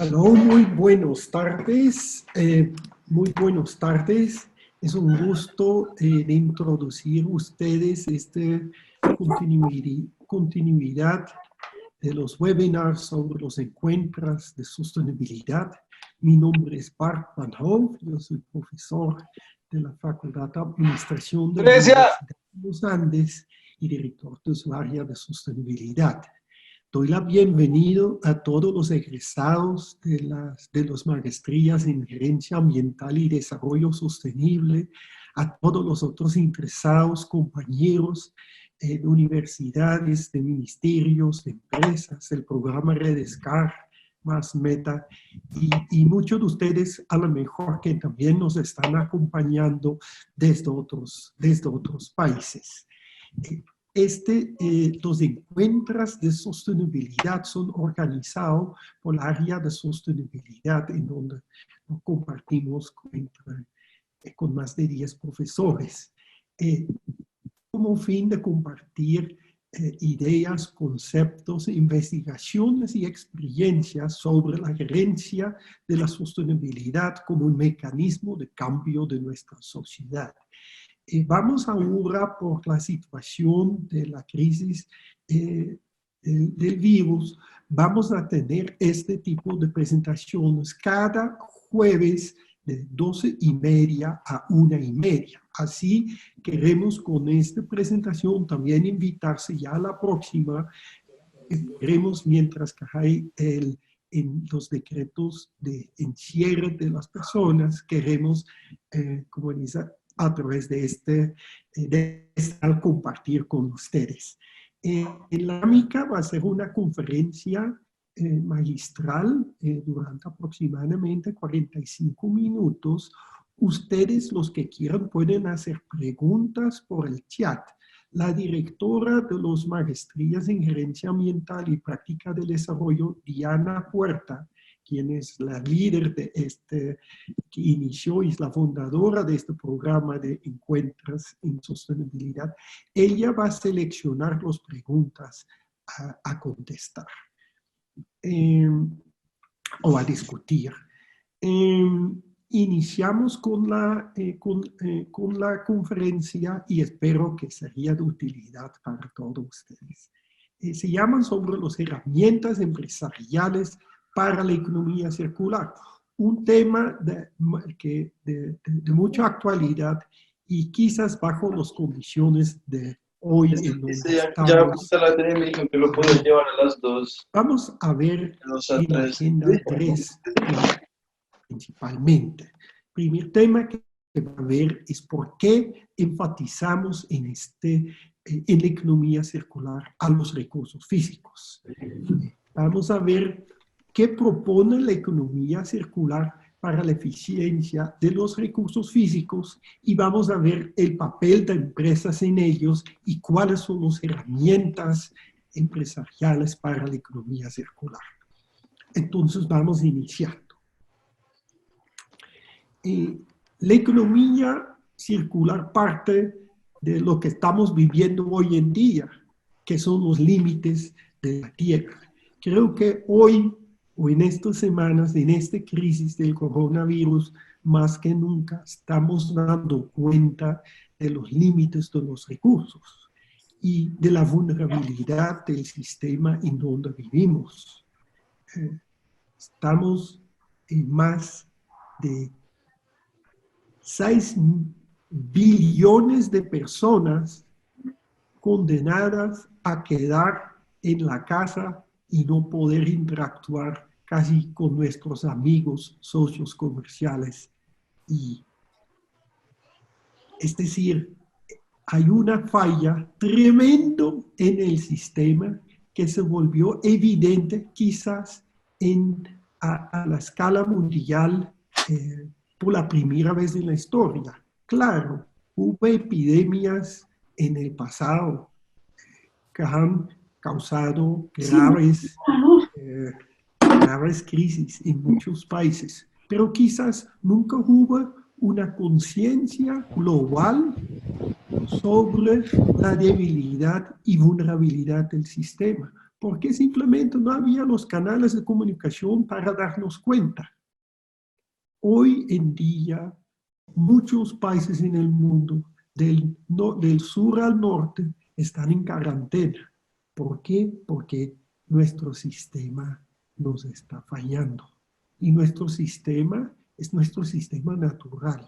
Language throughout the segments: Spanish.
Aló, muy buenas tardes. Muy buenas tardes. Es un gusto de introducir ustedes esta continuidad de los webinars sobre los encuentros de sostenibilidad. Mi nombre es Bart Van Hoof, yo soy profesor de la Facultad de Administración de la Universidad de los Andes y director de su área de sostenibilidad. Doy la bienvenida a todos los egresados de las maestrías en Gerencia Ambiental y Desarrollo Sostenible, a todos los otros interesados, compañeros de universidades, de ministerios, de empresas, el programa Redescar, más Meta, y muchos de ustedes a lo mejor que también nos están acompañando desde otros países. Los encuentros de sostenibilidad son organizados por la área de sostenibilidad en donde nos compartimos con más de 10 profesores. Como fin de compartir ideas, conceptos, investigaciones y experiencias sobre la gerencia de la sostenibilidad como un mecanismo de cambio de nuestra sociedad. Vamos ahora por la situación de la crisis del virus. Vamos a tener este tipo de presentaciones cada jueves de 12:30 a 1:30. Así queremos con esta presentación también invitarse ya a la próxima. Queremos mientras que hay en los decretos de encierre de las personas, queremos comunizar a través de al compartir con ustedes. En la AMICA va a ser una conferencia magistral durante aproximadamente 45 minutos. Ustedes, los que quieran, pueden hacer preguntas por el chat. La directora de las maestrías en Gerencia Ambiental y Práctica del Desarrollo, Diana Puerta, quien es la líder de que inició y es la fundadora de este programa de encuentros en sostenibilidad, ella va a seleccionar las preguntas a contestar o a discutir. Iniciamos con la conferencia y espero que sería de utilidad para todos ustedes. Se llaman sobre las herramientas empresariales para la economía circular, un tema de mucha actualidad y quizás bajo las condiciones de hoy en donde estamos. Ya justo la tenía, me dijo que lo puedo llevar a las 2. Vamos a ver en la agenda 3 principalmente. El primer tema que va a ver es por qué enfatizamos en la economía circular a los recursos físicos. Vamos a ver qué propone la economía circular para la eficiencia de los recursos físicos y vamos a ver el papel de empresas en ellos y cuáles son las herramientas empresariales para la economía circular. Entonces vamos iniciando. La economía circular parte de lo que estamos viviendo hoy en día, que son los límites de la Tierra. Creo que hoy, o en estas semanas, en esta crisis del coronavirus, más que nunca estamos dando cuenta de los límites de los recursos y de la vulnerabilidad del sistema en donde vivimos. Estamos en más de 6 billones de personas condenadas a quedar en la casa y no poder interactuar casi con nuestros amigos, socios comerciales. Es decir, hay una falla tremenda en el sistema que se volvió evidente quizás a la escala mundial por la primera vez en la historia. Claro, hubo epidemias en el pasado que han causado graves crisis en muchos países, pero quizás nunca hubo una conciencia global sobre la debilidad y vulnerabilidad del sistema. porque simplemente no había los canales de comunicación para darnos cuenta. Hoy en día, muchos países en el mundo, del sur al norte, están en cuarentena. ¿Por qué? Porque nuestro sistema nos está fallando. Y nuestro sistema es nuestro sistema natural.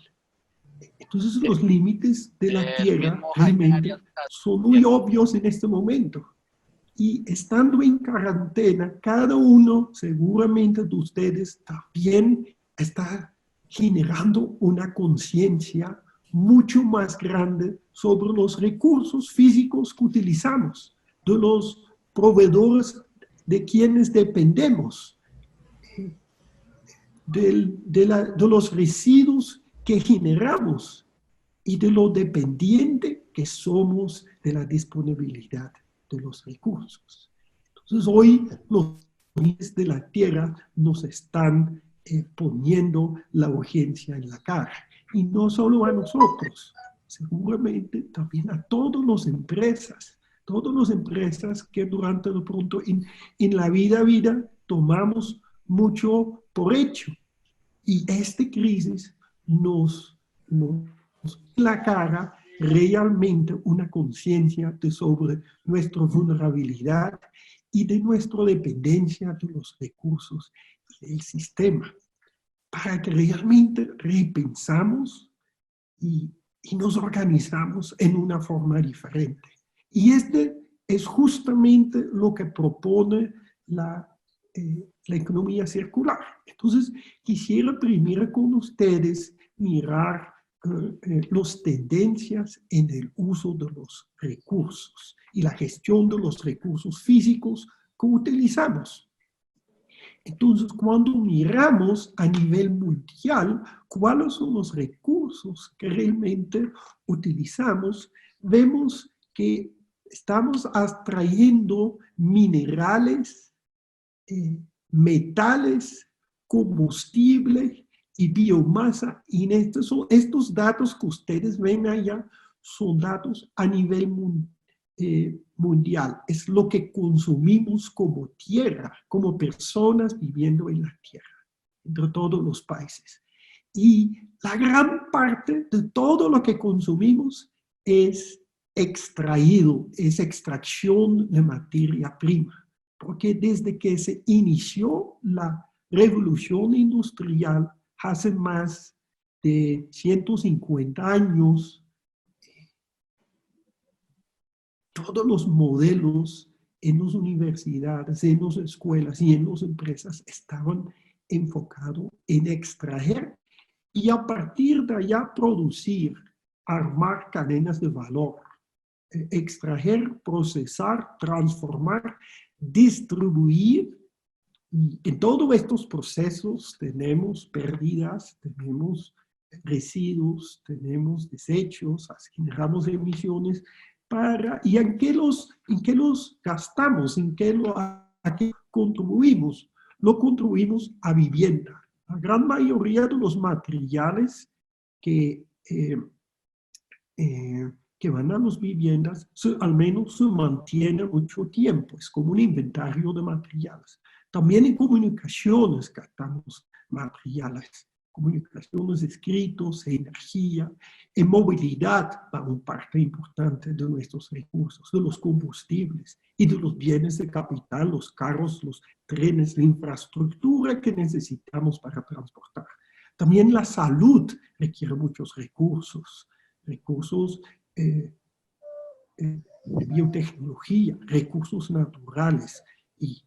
Entonces los límites de la Tierra realmente son muy obvios en este momento. Y estando en cuarentena, cada uno seguramente de ustedes también está generando una conciencia mucho más grande sobre los recursos físicos que utilizamos, de los proveedores de quienes dependemos, de los residuos que generamos y de lo dependiente que somos de la disponibilidad de los recursos. Entonces hoy los límites de la Tierra nos están poniendo la urgencia en la cara. Y no solo a nosotros, seguramente también a todas las empresas que durante de pronto en la vida tomamos mucho por hecho. Y esta crisis nos la cara realmente una conciencia sobre nuestra vulnerabilidad y de nuestra dependencia de los recursos del sistema, para que realmente repensamos y nos organizamos en una forma diferente. Y este es justamente lo que propone la economía circular. Entonces, quisiera primero con ustedes mirar las tendencias en el uso de los recursos y la gestión de los recursos físicos que utilizamos. Entonces, cuando miramos a nivel mundial cuáles son los recursos que realmente utilizamos, vemos que estamos extrayendo minerales, metales, combustible y biomasa. Y estos datos que ustedes ven allá son datos a nivel mundial. Es lo que consumimos como tierra, como personas viviendo en la tierra, entre todos los países. Y la gran parte de todo lo que consumimos es extraído, es extracción de materia prima. Porque desde que se inició la revolución industrial hace más de 150 años, todos los modelos en las universidades, en las escuelas y en las empresas estaban enfocados en extraer y a partir de allá producir, armar cadenas de valor, extraer, procesar, transformar, distribuir. Y en todos estos procesos tenemos pérdidas, tenemos residuos, tenemos desechos, generamos emisiones, ¿y en qué los gastamos? ¿A qué contribuimos? Lo contribuimos a vivienda. La gran mayoría de los materiales que van a las viviendas, al menos se mantiene mucho tiempo. Es como un inventario de materiales. También en comunicaciones gastamos materiales. Comunicaciones, escritos, energía, en movilidad, una parte importante de nuestros recursos, de los combustibles y de los bienes de capital, los carros, los trenes, la infraestructura que necesitamos para transportar. También la salud requiere muchos recursos de biotecnología, recursos naturales y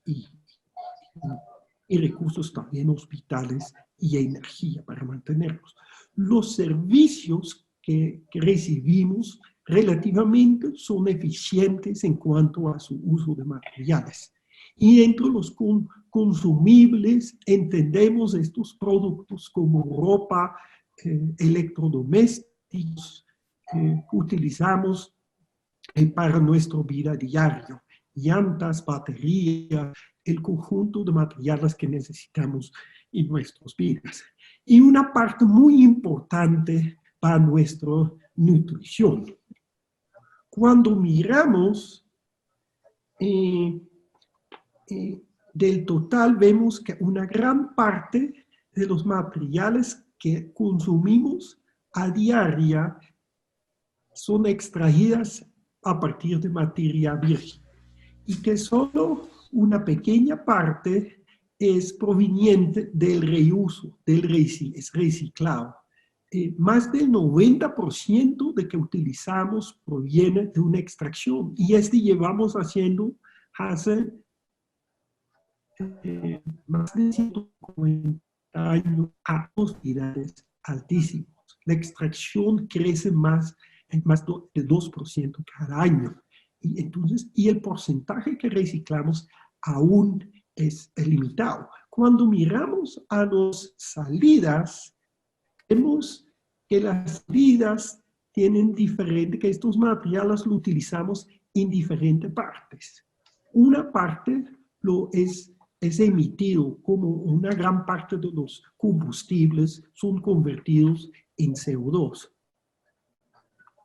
recursos también hospitales y energía para mantenerlos. Los servicios que recibimos relativamente son eficientes en cuanto a su uso de materiales. Y entre los consumibles entendemos estos productos como ropa, electrodomésticos, utilizamos para nuestra vida diaria, llantas, baterías, el conjunto de materiales que necesitamos en nuestras vidas. Y una parte muy importante para nuestra nutrición. Cuando miramos del total vemos que una gran parte de los materiales que consumimos a diario son extraídas a partir de materia virgen y que solo una pequeña parte es proveniente del reuso, es reciclado. Más del 90% de que utilizamos proviene de una extracción y llevamos haciendo hace más de 150 años a velocidades altísimas. La extracción crece en más de 2% cada año. Y el porcentaje que reciclamos aún es limitado. Cuando miramos a las salidas, vemos que las salidas tienen que estos materiales los utilizamos en diferentes partes. Una parte es emitido como una gran parte de los combustibles son convertidos en CO2.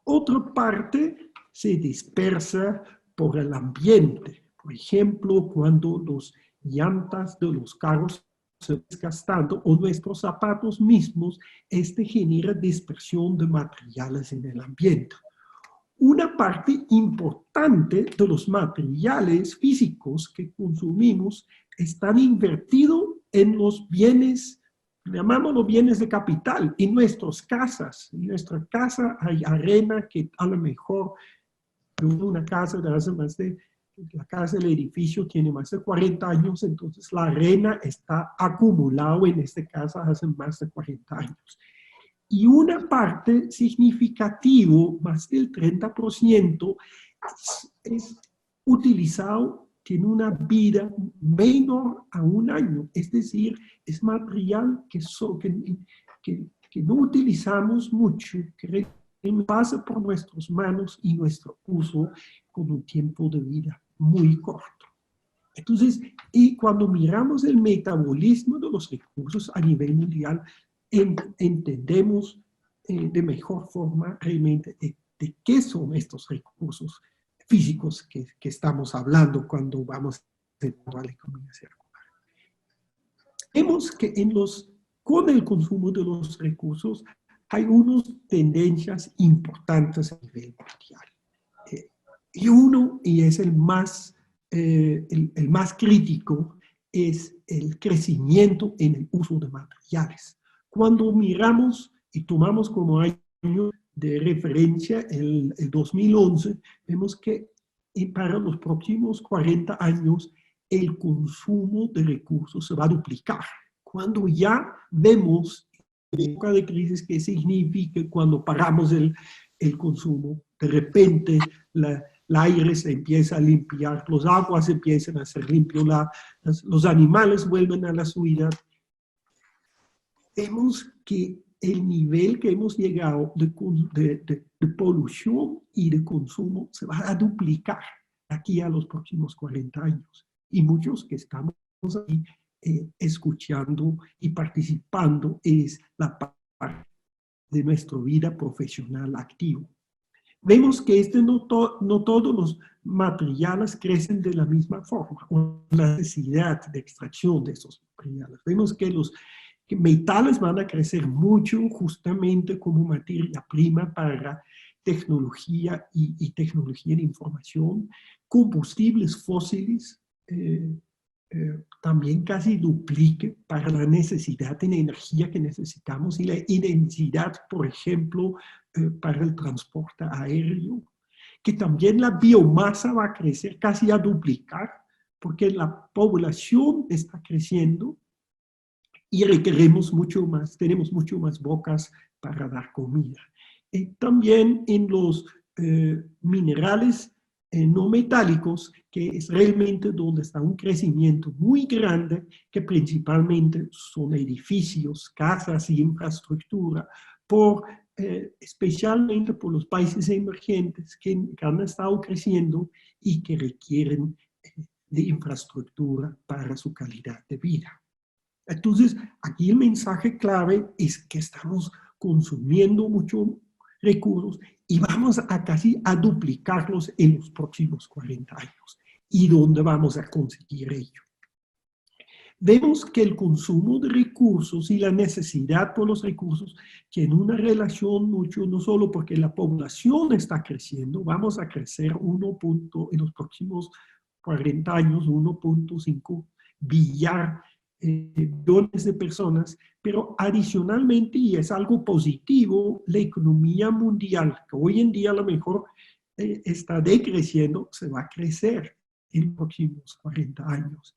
Otra parte se dispersa por el ambiente. Por ejemplo, cuando las llantas de los carros se van desgastando o nuestros zapatos mismos, genera dispersión de materiales en el ambiente. Una parte importante de los materiales físicos que consumimos están invertidos en los bienes, llamámoslo bienes de capital, en nuestras casas. En nuestra casa hay arena que a lo mejor una casa de hace la casa del edificio tiene más de 40 años, entonces la arena está acumulada en esta casa hace más de 40 años. Y una parte significativa, más del 30%, es utilizado, tiene una vida menor a un año. Es decir, es material que no utilizamos mucho, que pasa por nuestras manos y nuestro uso con un tiempo de vida muy corto. Entonces, y cuando miramos el metabolismo de los recursos a nivel mundial, entendemos de mejor forma realmente de qué son estos recursos físicos que estamos hablando cuando vamos a la economía circular. Vemos que con el consumo de los recursos hay unas tendencias importantes a nivel mundial. Y es el más crítico, es el crecimiento en el uso de materiales. Cuando miramos y tomamos como año de referencia el 2011, vemos que para los próximos 40 años el consumo de recursos se va a duplicar. Cuando ya vemos en época de crisis qué significa cuando paramos el consumo, de repente el aire se empieza a limpiar, los aguas empiezan a ser limpios, los animales vuelven a la su vida. Vemos que el nivel que hemos llegado de polución y de consumo se va a duplicar aquí a los próximos 40 años. Y muchos que estamos ahí escuchando y participando es la parte de nuestra vida profesional activa. Vemos que no todos los materiales crecen de la misma forma, o la necesidad de extracción de esos materiales. Vemos que los metales van a crecer mucho justamente como materia prima para tecnología y tecnología de información. Combustibles fósiles también casi duplique para la necesidad de energía que necesitamos y la intensidad, por ejemplo, para el transporte aéreo, que también la biomasa va a crecer casi a duplicar porque la población está creciendo y requerimos mucho más, tenemos mucho más bocas para dar comida. También en los minerales no metálicos, que es realmente donde está un crecimiento muy grande, que principalmente son edificios, casas y infraestructura, especialmente por los países emergentes que han estado creciendo y que requieren de infraestructura para su calidad de vida. Entonces, aquí el mensaje clave es que estamos consumiendo muchos recursos y vamos a casi a duplicarlos en los próximos 40 años. y dónde vamos a conseguir ello. Vemos que el consumo de recursos y la necesidad por los recursos tienen una relación mucho, no solo porque la población está creciendo, vamos a crecer en los próximos 40 años 1.5 billones de personas, pero adicionalmente, y es algo positivo, la economía mundial, que hoy en día a lo mejor está decreciendo, se va a crecer en los próximos 40 años.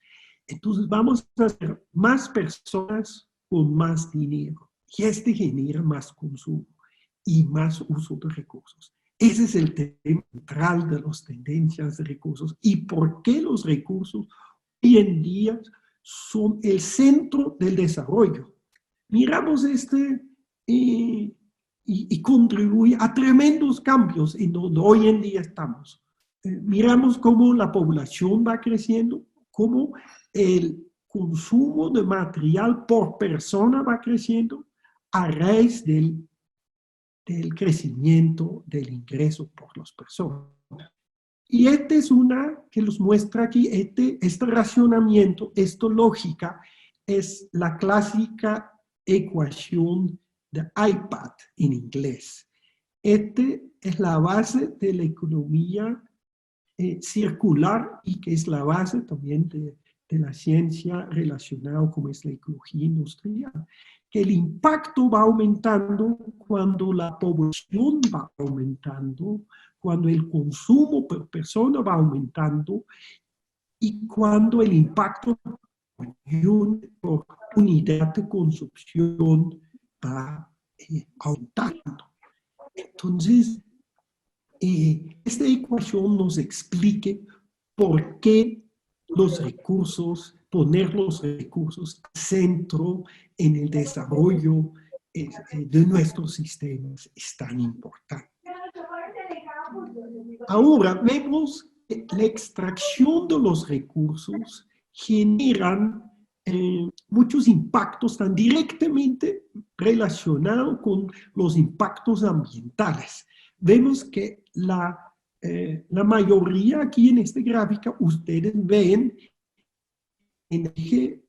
Entonces vamos a hacer más personas con más dinero. Y genera más consumo y más uso de recursos. Ese es el tema central de las tendencias de recursos y por qué los recursos hoy en día son el centro del desarrollo. Miramos y contribuye a tremendos cambios en donde hoy en día estamos. Miramos cómo la población va creciendo, cómo el consumo de material por persona va creciendo a raíz del crecimiento del ingreso por las personas. Y es una que los muestra aquí, este racionamiento, esta lógica, es la clásica ecuación de iPad en inglés. Es la base de la economía circular y que es la base también de la ciencia relacionada como es la ecología industrial, que el impacto va aumentando cuando la población va aumentando, cuando el consumo por persona va aumentando y cuando el impacto por unidad de consumo va aumentando. Entonces, esta ecuación nos explique por qué poner los recursos al centro en el desarrollo de nuestros sistemas es tan importante. Ahora vemos que la extracción de los recursos generan muchos impactos tan directamente relacionados con los impactos ambientales. Vemos que la mayoría aquí en esta gráfica, ustedes ven en el eje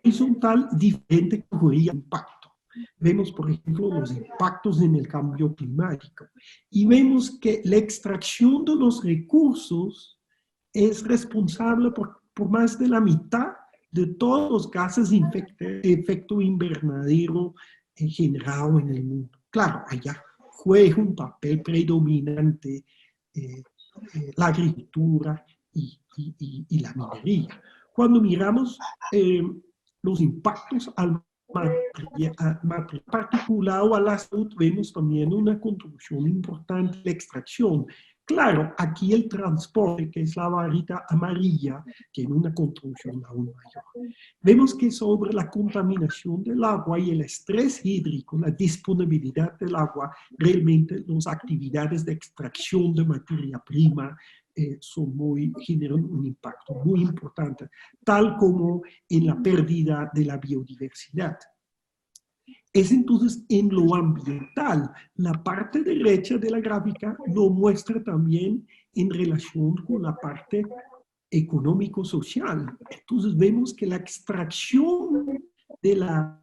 horizontal diferente categoría de impacto. Vemos, por ejemplo, los impactos en el cambio climático. Y vemos que la extracción de los recursos es responsable por más de la mitad de todos los gases de efecto invernadero generado en el mundo. Claro, allá juega un papel predominante la agricultura y la minería. Cuando miramos los impactos al material particulado a la salud, vemos también una contribución importante, la extracción. Claro, aquí el transporte, que es la varita amarilla, tiene una contribución aún mayor. Vemos que sobre la contaminación del agua y el estrés hídrico, la disponibilidad del agua, realmente las actividades de extracción de materia prima generan un impacto muy importante, tal como en la pérdida de la biodiversidad. Es entonces en lo ambiental. La parte derecha de la gráfica lo muestra también en relación con la parte económico-social. Entonces vemos que la extracción de la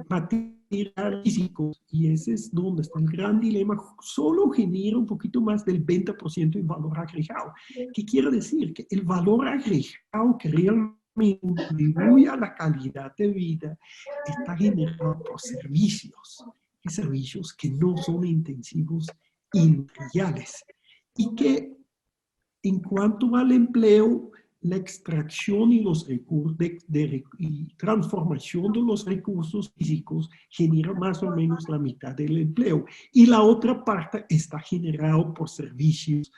material físico, y ese es donde está el gran dilema, solo genera un poquito más del 20% en valor agregado. ¿Qué quiere decir? Que el valor agregado que realmente contribuye a la calidad de vida está generado por servicios, y servicios que no son intensivos industriales y que en cuanto al empleo, la extracción y los recursos y transformación de los recursos físicos genera más o menos la mitad del empleo y la otra parte está generado por servicios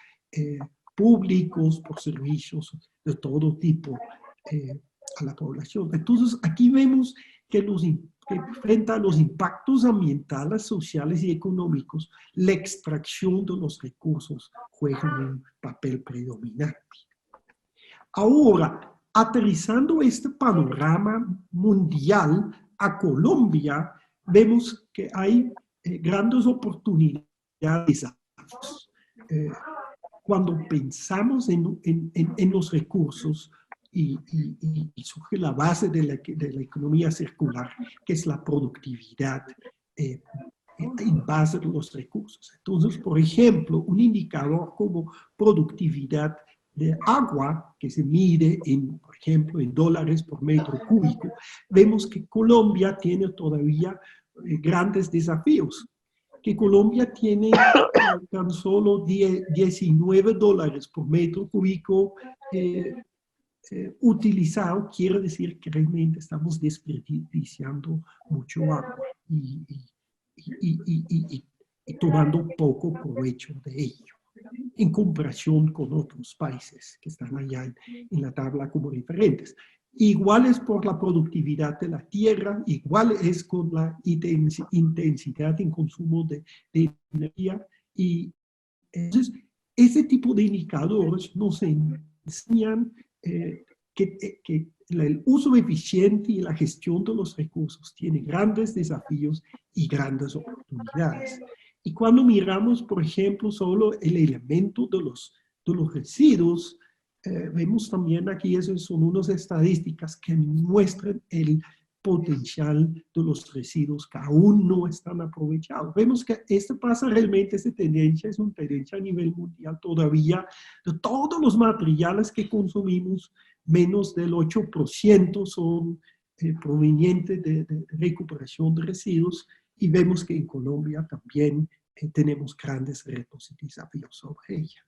públicos, por servicios de todo tipo a la población. Entonces aquí vemos que frente a los impactos ambientales, sociales y económicos, la extracción de los recursos juega un papel predominante. Ahora, aterrizando este panorama mundial a Colombia, vemos que hay grandes oportunidades. cuando pensamos en los recursos y surge la base de la economía circular, que es la productividad en base a los recursos. Entonces, por ejemplo, un indicador como productividad de agua, que se mide, por ejemplo, en dólares por metro cúbico, vemos que Colombia tiene todavía grandes desafíos. Que Colombia tiene tan solo 19 dólares por metro cúbico utilizado, quiere decir que realmente estamos desperdiciando mucho agua y tomando poco provecho de ello, en comparación con otros países que están allá en la tabla como referentes. Igual es por la productividad de la tierra, igual es con la intensidad en consumo de energía. Y entonces, ese tipo de indicadores nos enseñan que el uso eficiente y la gestión de los recursos tiene grandes desafíos y grandes oportunidades. Y cuando miramos, por ejemplo, solo el elemento de los residuos, vemos también aquí, esas son unas estadísticas que muestran el potencial de los residuos que aún no están aprovechados. Vemos que esto pasa realmente, esta tendencia es una tendencia a nivel mundial todavía. De todos los materiales que consumimos, menos del 8% son provenientes de recuperación de residuos, y vemos que en Colombia también tenemos grandes retos y desafíos sobre ella.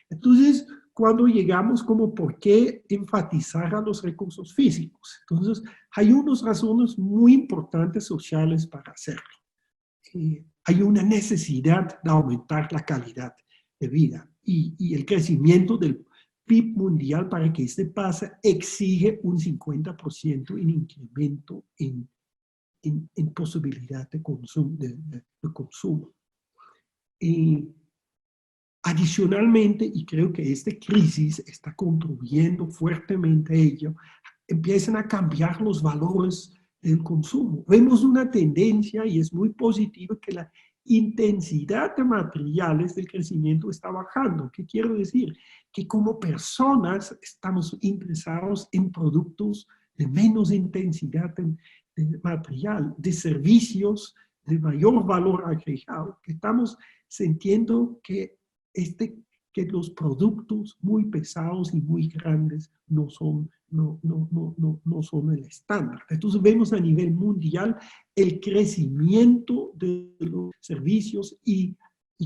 Entonces, cuando llegamos como por qué enfatizar a los recursos físicos, entonces hay unas razones muy importantes sociales para hacerlo. Hay una necesidad de aumentar la calidad de vida y el crecimiento del PIB mundial, para que este pase, exige un 50% en incremento en posibilidad de consumo. Adicionalmente, y creo que esta crisis está contribuyendo fuertemente a ello, empiezan a cambiar los valores del consumo. Vemos una tendencia, y es muy positiva, que la intensidad de materiales del crecimiento está bajando. ¿Qué quiero decir? Que como personas estamos interesados en productos de menos intensidad de material, de servicios de mayor valor agregado, que estamos sintiendo que los productos muy pesados y muy grandes no son el estándar. Entonces vemos a nivel mundial el crecimiento de los servicios y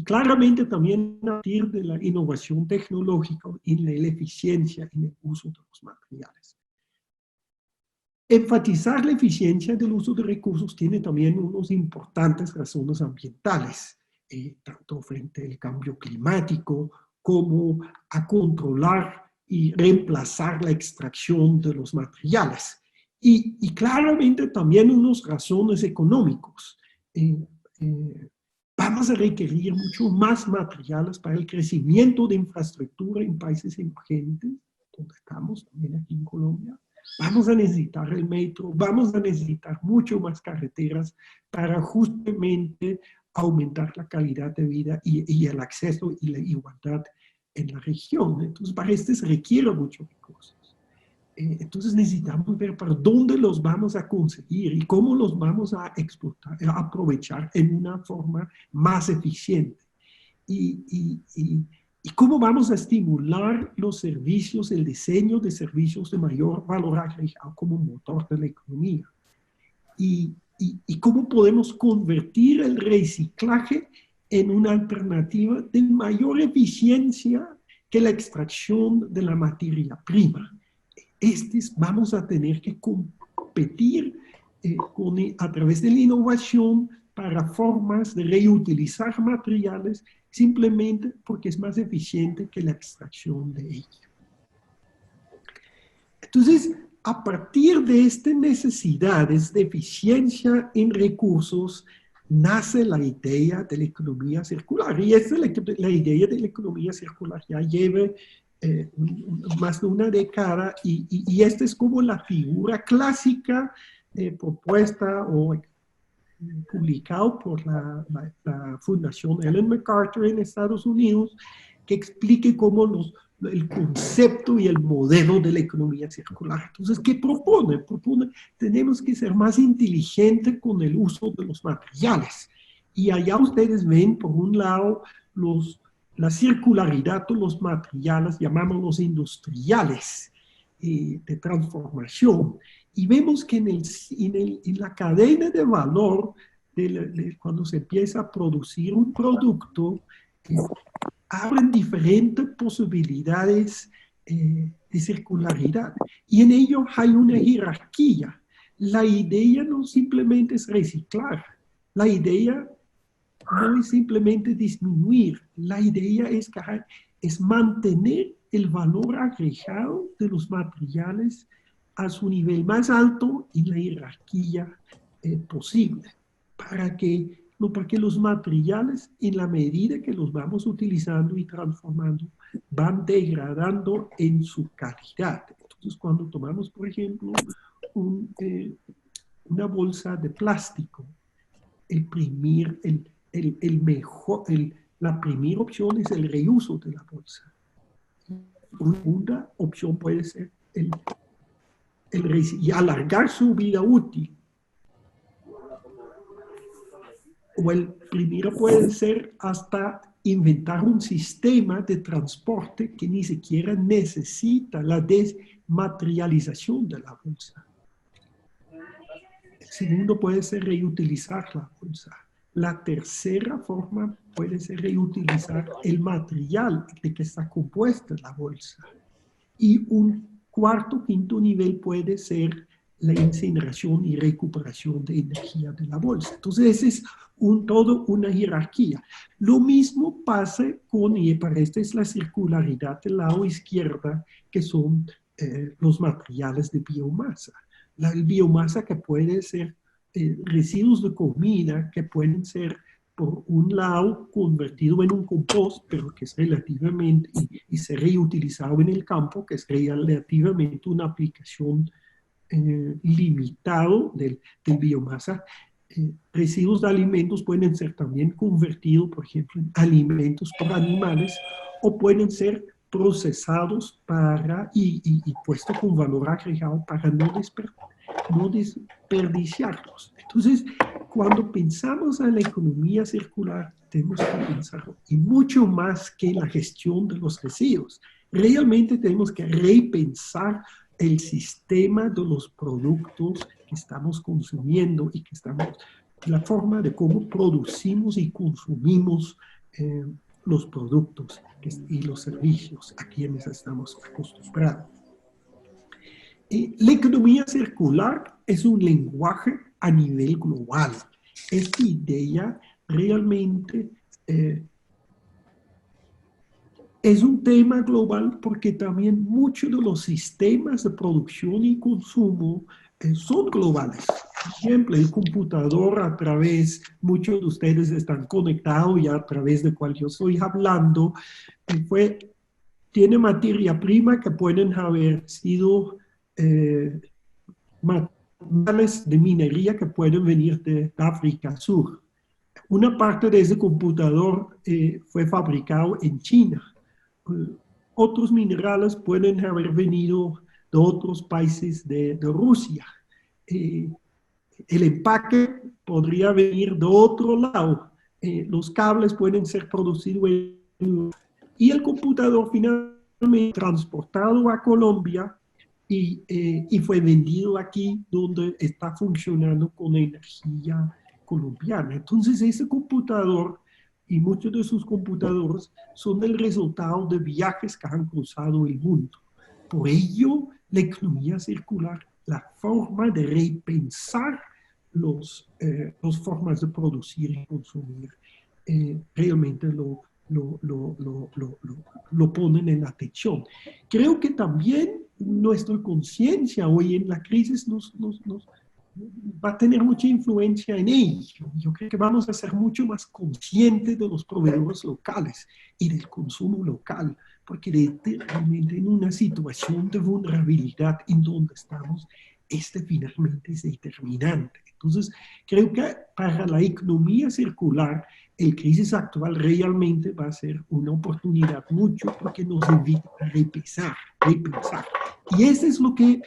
claramente también a partir de la innovación tecnológica y la eficiencia en el uso de los materiales. Enfatizar la eficiencia del uso de recursos tiene también unas importantes razones ambientales, tanto frente al cambio climático como a controlar y reemplazar la extracción de los materiales. Y claramente también unas razones económicas. Vamos a requerir mucho más materiales para el crecimiento de infraestructura en países emergentes, donde estamos también aquí en Colombia. Vamos a necesitar el metro, vamos a necesitar mucho más carreteras para justamente aumentar la calidad de vida y el acceso y la igualdad en la región. Entonces, para esto se requiere muchos recursos. Entonces, necesitamos ver para dónde los vamos a conseguir y cómo los vamos a explotar, a aprovechar en una forma más eficiente. ¿Y cómo vamos a estimular los servicios, el diseño de servicios de mayor valor agregado como motor de la economía? ¿Y cómo podemos convertir el reciclaje en una alternativa de mayor eficiencia que la extracción de la materia prima? Vamos a tener que competir a través de la innovación para formas de reutilizar materiales, simplemente porque es más eficiente que la extracción de ellos. Entonces, a partir de estas necesidades de eficiencia en recursos, nace la idea de la economía circular. Y esta es la idea de la economía circular ya lleva más de una década, y esta es como la figura clásica propuesta o publicado por la Fundación Ellen MacArthur en Estados Unidos, que explique cómo el concepto y el modelo de la economía circular. Entonces, ¿qué propone? Propone, tenemos que ser más inteligentes con el uso de los materiales. Y allá ustedes ven, por un lado, la circularidad de los materiales, llamámoslos industriales, de transformación. Y vemos que en la cadena de valor, cuando se empieza a producir un producto, abren diferentes posibilidades de circularidad. Y en ello hay una jerarquía. La idea no simplemente es reciclar. La idea no es simplemente disminuir. La idea es mantener el valor agregado de los materiales a su nivel más alto en la jerarquía posible, porque los materiales, en la medida que los vamos utilizando y transformando, van degradando en su calidad. Entonces, cuando tomamos, por ejemplo, una bolsa de plástico, la primera opción es el reuso de la bolsa. Una opción puede ser y alargar su vida útil. O el primero puede ser hasta inventar un sistema de transporte que ni siquiera necesita la desmaterialización de la bolsa. El segundo puede ser reutilizar la bolsa. La tercera forma puede ser reutilizar el material de que está compuesta la bolsa. Y un cuarto, quinto nivel puede ser la incineración y recuperación de energía de la bolsa. Entonces, ese es todo una jerarquía. Lo mismo pasa y para esta es la circularidad del lado izquierda, que son los materiales de biomasa. La biomasa que puede ser residuos de comida que pueden ser, por un lado, convertido en un compost, pero que es relativamente, y ser reutilizado en el campo, que es relativamente una aplicación limitado del biomasa. Residuos de alimentos pueden ser también convertidos, por ejemplo, en alimentos por animales, o pueden ser procesados y puestos con valor agregado para no desperdiciarlos. Entonces, cuando pensamos en la economía circular, tenemos que pensar en mucho más que la gestión de los residuos. Realmente tenemos que repensar el sistema de los productos que estamos consumiendo y la forma de cómo producimos y consumimos los productos y los servicios a quienes estamos acostumbrados. La economía circular es un lenguaje a nivel global. Esta idea realmente es un tema global porque también muchos de los sistemas de producción y consumo son globales. Por ejemplo, el computador muchos de ustedes están conectados y a través de cual yo estoy hablando, tiene materia prima que pueden haber sido materiales de minería que pueden venir de África Sur. Una parte de ese computador fue fabricado en China. Otros minerales pueden haber venido de otros países de Rusia. El empaque podría venir de otro lado. Los cables pueden ser producidos y el computador finalmente transportado a Colombia y fue vendido aquí donde está funcionando con energía colombiana. Entonces ese computador y muchos de sus computadores son el resultado de viajes que han cruzado el mundo. Por ello, la economía circular, la forma de repensar las formas de producir y consumir, realmente lo ponen en atención. Creo que también nuestra conciencia hoy en la crisis va a tener mucha influencia en ello. Yo creo que vamos a ser mucho más conscientes de los proveedores locales y del consumo local, porque realmente en una situación de vulnerabilidad en donde estamos, finalmente es determinante. Entonces, creo que para la economía circular, el crisis actual realmente va a ser una oportunidad mucho porque nos invita a repensar. Y eso es lo que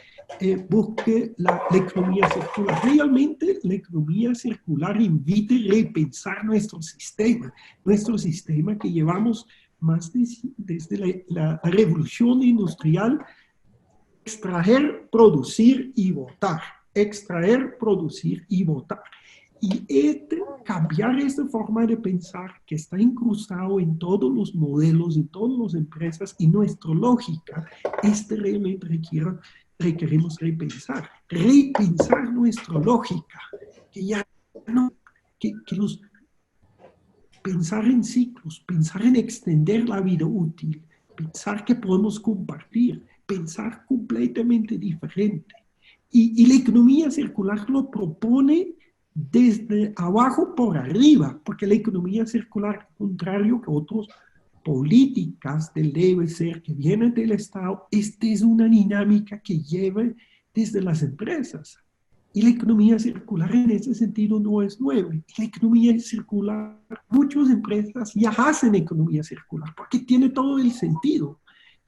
busca la economía circular. Realmente la economía circular invita a repensar nuestro sistema que llevamos más desde la revolución industrial, extraer, producir y votar. Extraer, producir y votar. Y cambiar esta forma de pensar que está incrustado en todos los modelos, en todas las empresas y nuestra lógica, realmente requerimos repensar. Repensar nuestra lógica, que ya no, pensar en ciclos, pensar en extender la vida útil, pensar que podemos compartir, pensar completamente diferente. Y la economía circular lo propone desde abajo por arriba, porque la economía circular, contrario que otras políticas del debe ser que vienen del Estado, esta es una dinámica que lleva desde las empresas. Y la economía circular en ese sentido no es nueva. La economía circular, muchas empresas ya hacen economía circular porque tiene todo el sentido.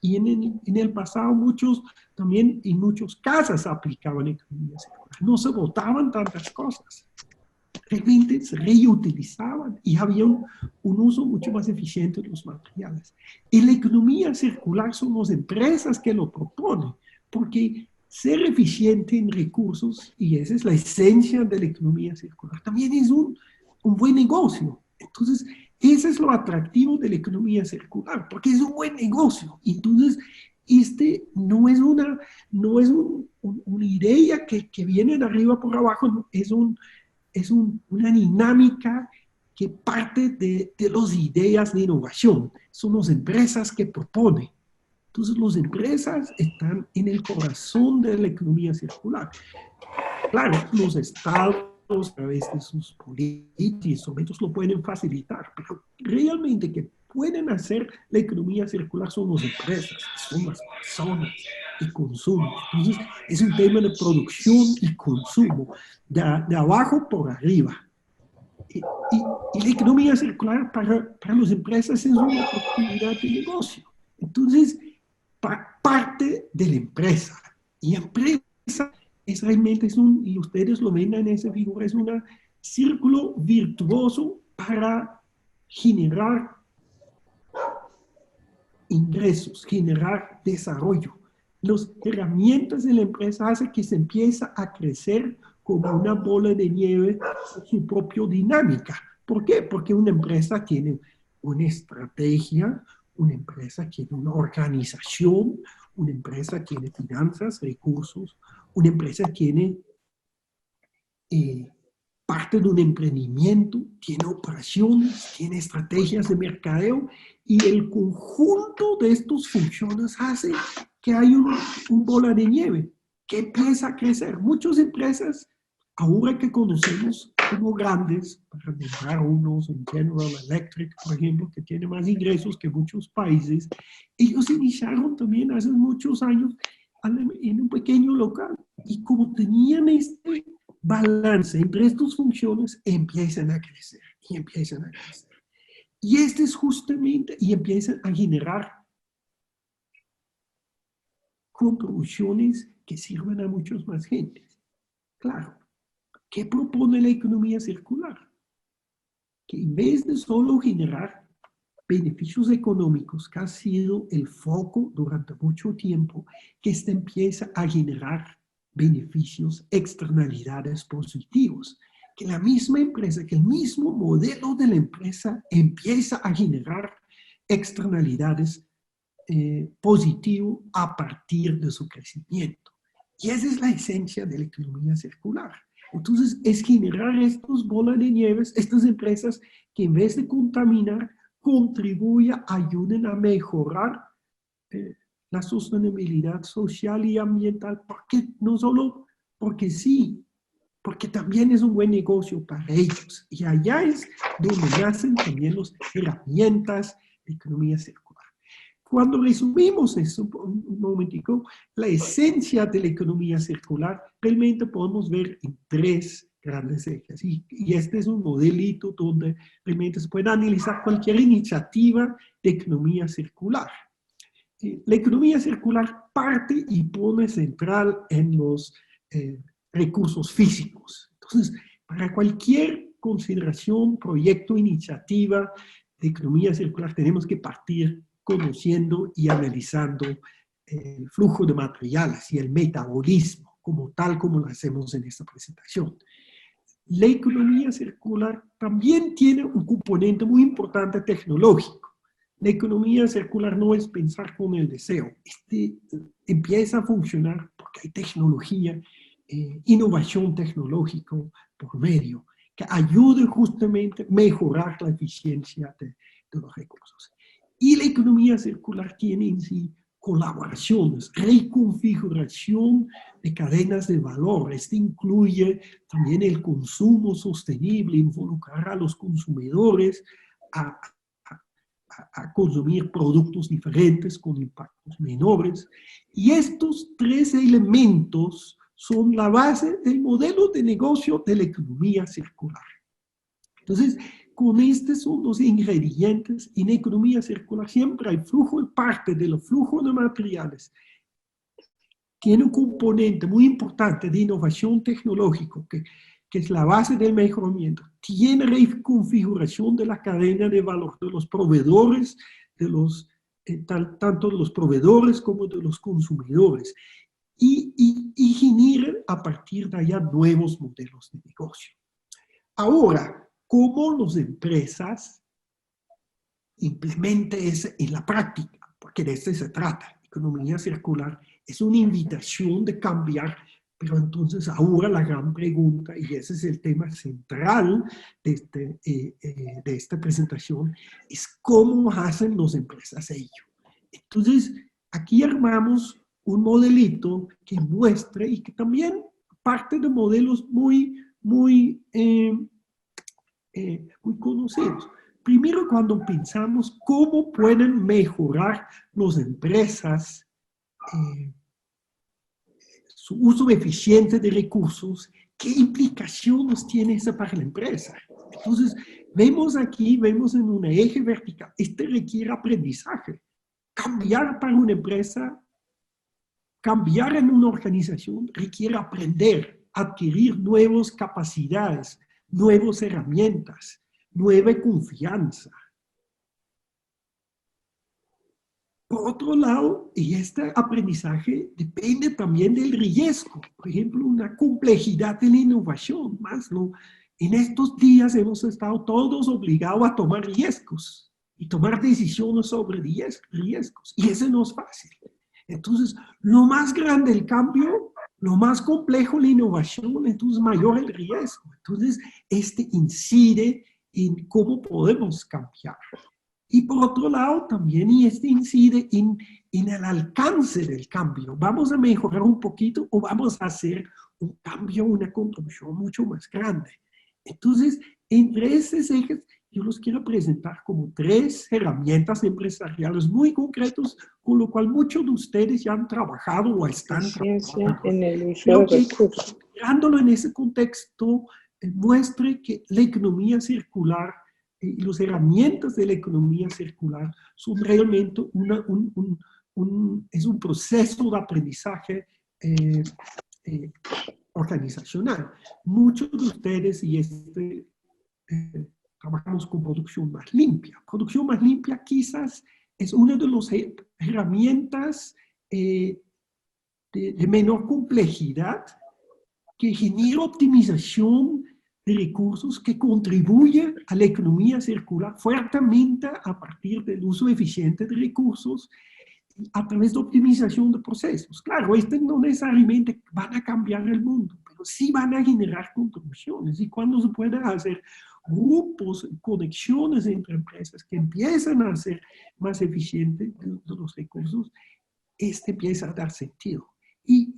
Y en el pasado muchos también en muchas casas aplicaban economía circular. No se botaban tantas cosas. Realmente se reutilizaban y había un uso mucho más eficiente de los materiales. Y la economía circular son las empresas que lo proponen, porque ser eficiente en recursos, y esa es la esencia de la economía circular, también es un buen negocio. Entonces, ese es lo atractivo de la economía circular, porque es un buen negocio. Entonces, no es una idea que viene de arriba por abajo, no, es una dinámica que parte de las ideas de innovación. Son las empresas que proponen. Entonces, las empresas están en el corazón de la economía circular. Claro, los estados, a través de sus políticas y instrumentos, lo pueden facilitar, pero realmente que pueden hacer la economía circular son las empresas, son las personas y consumo. Entonces, es un tema de producción y consumo, de abajo por arriba. Y la economía circular para las empresas es una oportunidad de negocio. Entonces, parte de la empresa. Y empresa realmente y ustedes lo ven en esa figura, es un círculo virtuoso para generar ingresos, generar desarrollo. Las herramientas de la empresa hacen que se empiece a crecer como una bola de nieve con su propia dinámica. ¿Por qué? Porque una empresa tiene una estrategia, una empresa tiene una organización, una empresa tiene finanzas, recursos, una empresa tiene parte de un emprendimiento, tiene operaciones, tiene estrategias de mercadeo y el conjunto de estas funciones hace que hay un bola de nieve que empieza a crecer. Muchas empresas, ahora que conocemos como grandes, para nombrar unos, en General Electric, por ejemplo, que tiene más ingresos que muchos países, ellos iniciaron también hace muchos años en un pequeño local y como tenían este balance entre estas funciones, empiezan a crecer y empiezan a crecer. Y es justamente, y empiezan a generar contribuciones que sirven a muchas más gentes. Claro, ¿qué propone la economía circular? Que en vez de solo generar beneficios económicos, que ha sido el foco durante mucho tiempo, que empieza a generar beneficios, externalidades positivos. Que la misma empresa, que el mismo modelo de la empresa empieza a generar externalidades positivas a partir de su crecimiento. Y esa es la esencia de la economía circular. Entonces, es generar estos bolas de nieves, estas empresas que en vez de contaminar, contribuyan, ayuden a mejorar la sostenibilidad social y ambiental, porque no solo porque sí, porque también es un buen negocio para ellos. Y allá es donde nacen también las herramientas de economía circular. Cuando resumimos eso, un momentico, la esencia de la economía circular, realmente podemos ver en tres grandes ejes. Y este es un modelito donde realmente se puede analizar cualquier iniciativa de economía circular. La economía circular parte y pone central en los recursos físicos. Entonces, para cualquier consideración, proyecto, iniciativa de economía circular, tenemos que partir conociendo y analizando el flujo de materiales y el metabolismo, como tal como lo hacemos en esta presentación. La economía circular también tiene un componente muy importante tecnológico. La economía circular no es pensar con el deseo. Empieza a funcionar porque hay tecnología, innovación tecnológica por medio, que ayude justamente a mejorar la eficiencia de los recursos. Y la economía circular tiene en sí colaboraciones, reconfiguración de cadenas de valor. Este incluye también el consumo sostenible, involucrar a los consumidores a consumir productos diferentes con impactos menores. Y estos tres elementos son la base del modelo de negocio de la economía circular. Entonces, con estos son los ingredientes. En economía circular siempre hay flujo y parte de los flujos de materiales. Tiene un componente muy importante de innovación tecnológica, que es la base del mejoramiento. Tiene reconfiguración de la cadena de valor de los proveedores, tanto de los proveedores como de los consumidores. Y genera a partir de allá nuevos modelos de negocio. Ahora, ¿cómo las empresas implementan eso en la práctica? Porque de eso se trata. Economía circular es una invitación de cambiar, pero entonces ahora la gran pregunta, y ese es el tema central de esta presentación, es cómo hacen las empresas ello. Entonces, aquí armamos un modelito que muestre y que también parte de modelos muy conocidos. Primero, cuando pensamos cómo pueden mejorar las empresas su uso eficiente de recursos, ¿qué implicaciones tiene eso para la empresa? Entonces, vemos en un eje vertical, este requiere aprendizaje. Cambiar para una empresa, cambiar en una organización requiere aprender, adquirir nuevas capacidades, nuevas herramientas, nueva confianza. Por otro lado, y este aprendizaje depende también del riesgo. Por ejemplo, una complejidad de la innovación. En estos días hemos estado todos obligados a tomar riesgos y tomar decisiones sobre riesgos. Y eso no es fácil. Entonces, lo más grande el cambio, lo más complejo la innovación, entonces mayor el riesgo. Entonces, este incide en cómo podemos cambiar. Y por otro lado, también incide en el alcance del cambio. ¿Vamos a mejorar un poquito o vamos a hacer un cambio, una contribución mucho más grande? Entonces, entre esos ejes, yo los quiero presentar como tres herramientas empresariales muy concretas, con lo cual muchos de ustedes ya han trabajado o están trabajando. En el uso de recursos. Mirándolo en ese contexto, muestre que la economía circular y las herramientas de la economía circular son realmente es un proceso de aprendizaje organizacional. Muchos de ustedes trabajamos con producción más limpia. Producción más limpia quizás es una de las herramientas de menor complejidad que genera optimización de recursos, que contribuye a la economía circular fuertemente a partir del uso eficiente de recursos a través de optimización de procesos. Claro, no necesariamente van a cambiar el mundo, pero sí van a generar contribuciones. Y cuando se pueden hacer grupos, conexiones entre empresas que empiezan a ser más eficientes de los recursos, empieza a dar sentido. Y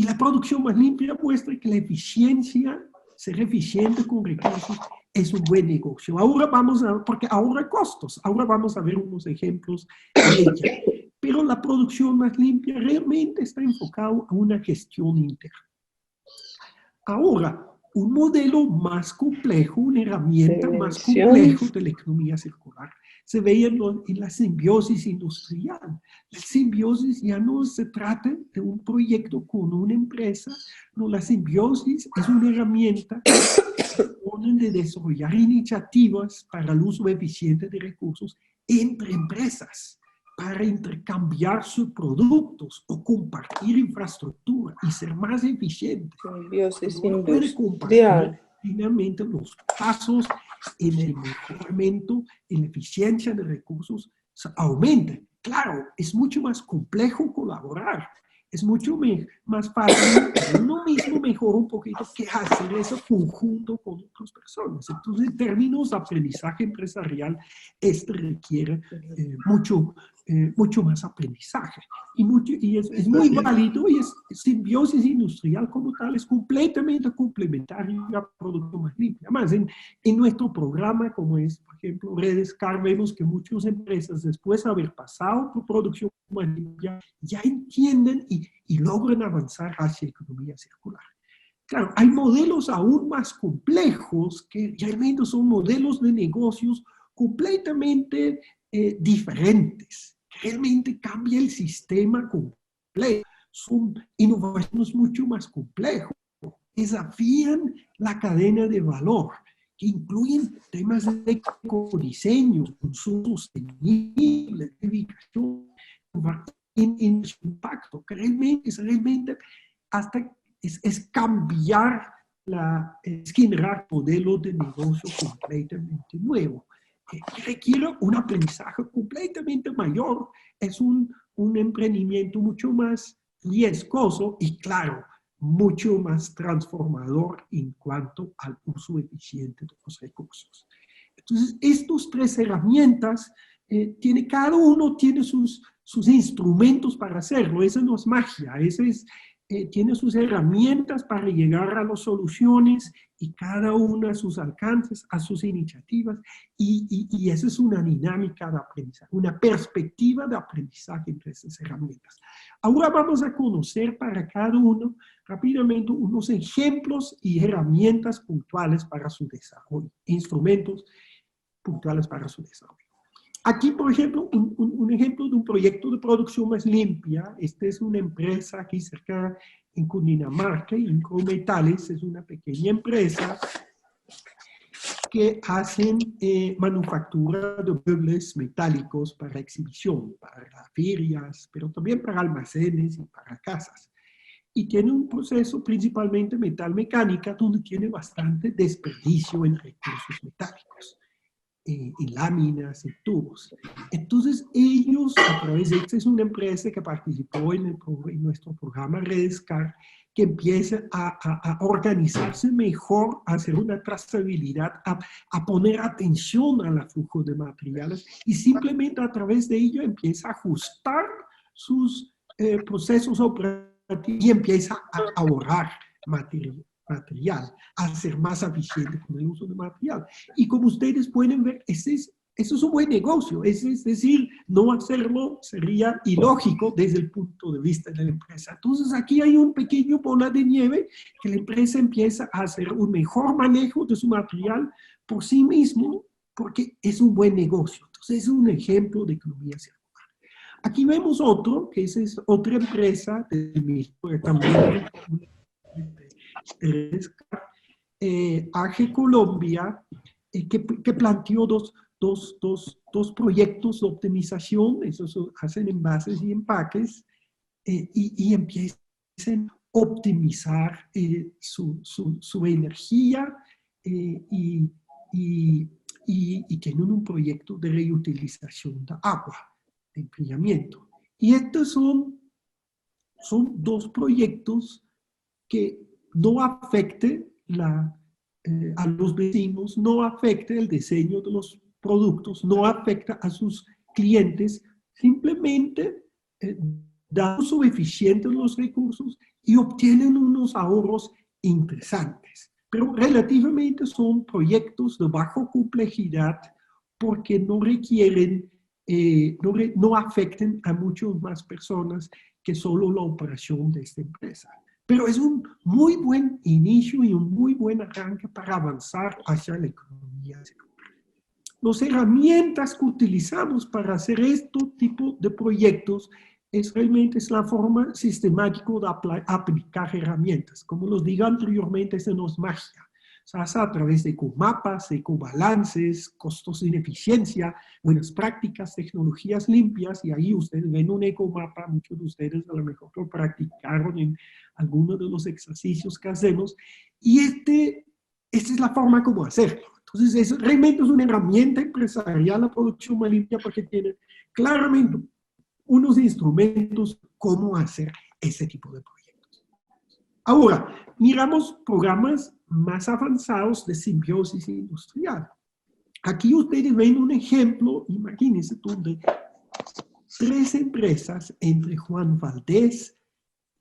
la producción más limpia muestra que la eficiencia, ser eficiente con recursos, es un buen negocio. Ahora porque ahorra costos, ahora vamos a ver unos ejemplos de ella. Pero la producción más limpia realmente está enfocada a una gestión interna. Ahora, un modelo más complejo, una herramienta más Prevención. compleja de la economía circular se ve en la simbiosis industrial. La simbiosis ya no se trata de un proyecto con una empresa, no, la simbiosis es una herramienta de desarrollar iniciativas para el uso eficiente de recursos entre empresas, para intercambiar sus productos o compartir infraestructura y ser más eficientes. Simbiosis Uno puede compartir industrial. finalmente los pasos en el mejoramiento, en la eficiencia de recursos, aumenta. Claro, es mucho más complejo colaborar. Es mucho más fácil uno mismo mejora un poquito que hacer eso conjunto con otras personas. Entonces, en términos de aprendizaje empresarial, este requiere mucho más aprendizaje. Y es muy válido y es simbiosis industrial como tal, es completamente complementario a la producción más limpia. Además, en nuestro programa, como es, por ejemplo, Redescar, vemos que muchas empresas, después de haber pasado por producción más limpia, ya entienden y logran avanzar hacia economía circular. Claro, hay modelos aún más complejos que realmente son modelos de negocios completamente diferentes. Realmente cambia el sistema completo. Son innovaciones mucho más complejas. Desafían la cadena de valor, que incluyen temas de ecodiseño, consumo sostenible, de ubicación, en su impacto, que realmente hasta es cambiar es generar modelos de negocio completamente nuevo, que requiere un aprendizaje completamente mayor, es un emprendimiento mucho más riesgoso y claro, mucho más transformador en cuanto al uso eficiente de los recursos. Entonces, estas tres herramientas, cada uno tiene sus instrumentos para hacerlo. Esa no es magia, tiene sus herramientas para llegar a las soluciones y cada una a sus alcances, a sus iniciativas. Y esa es una dinámica de aprendizaje, una perspectiva de aprendizaje entre esas herramientas. Ahora vamos a conocer para cada uno rápidamente unos ejemplos y herramientas puntuales para su desarrollo, instrumentos puntuales para su desarrollo. Aquí, por ejemplo, un ejemplo de un proyecto de producción más limpia. Esta es una empresa aquí cerca en Cundinamarca, Incrometales, es una pequeña empresa que hacen manufactura de muebles metálicos para exhibición, para ferias, pero también para almacenes y para casas. Y tiene un proceso principalmente metal mecánica donde tiene bastante desperdicio en recursos metálicos, en láminas, en tubos. Entonces ellos, a través de esta es una empresa que participó en nuestro programa Redescar, que empieza a organizarse mejor, a hacer una trazabilidad, a poner atención al flujo de materiales y simplemente a través de ello empieza a ajustar sus procesos operativos y empieza a ahorrar material, a ser más eficiente con el uso de material. Y como ustedes pueden ver, eso es un buen negocio. Es decir, no hacerlo sería ilógico desde el punto de vista de la empresa. Entonces, aquí hay un pequeño bola de nieve que la empresa empieza a hacer un mejor manejo de su material por sí mismo, porque es un buen negocio. Entonces, es un ejemplo de economía circular. Aquí vemos otro, que es otra empresa del mismo, también AG Colombia, que planteó dos proyectos de optimización, esos hacen envases y empaques, y empiezan a optimizar su energía y tienen un proyecto de reutilización de agua, de enfriamiento. Y estos son dos proyectos que no afecte a los vecinos, no afecte el diseño de los productos, no afecta a sus clientes, simplemente dan uso eficiente de los recursos y obtienen unos ahorros interesantes. Pero relativamente son proyectos de baja complejidad porque no requieren, no afecten a muchas más personas que solo la operación de esta empresa. Pero es un muy buen inicio y un muy buen arranque para avanzar hacia la economía circular. Las herramientas que utilizamos para hacer este tipo de proyectos realmente es la forma sistemática de aplicar herramientas. Como los dije anteriormente, eso no es magia. Se hace a través de ecomapas, ecobalances, costos de ineficiencia, buenas prácticas, tecnologías limpias, y ahí ustedes ven un ecomapa, muchos de ustedes a lo mejor lo practicaron en algunos de los ejercicios que hacemos, y esta es la forma como hacerlo. Entonces, realmente es una herramienta empresarial la producción más limpia porque tiene claramente unos instrumentos cómo hacer ese tipo de proyectos. Ahora, miramos programas más avanzados de simbiosis industrial. Aquí ustedes ven un ejemplo, imagínense, donde 3 empresas entre Juan Valdez,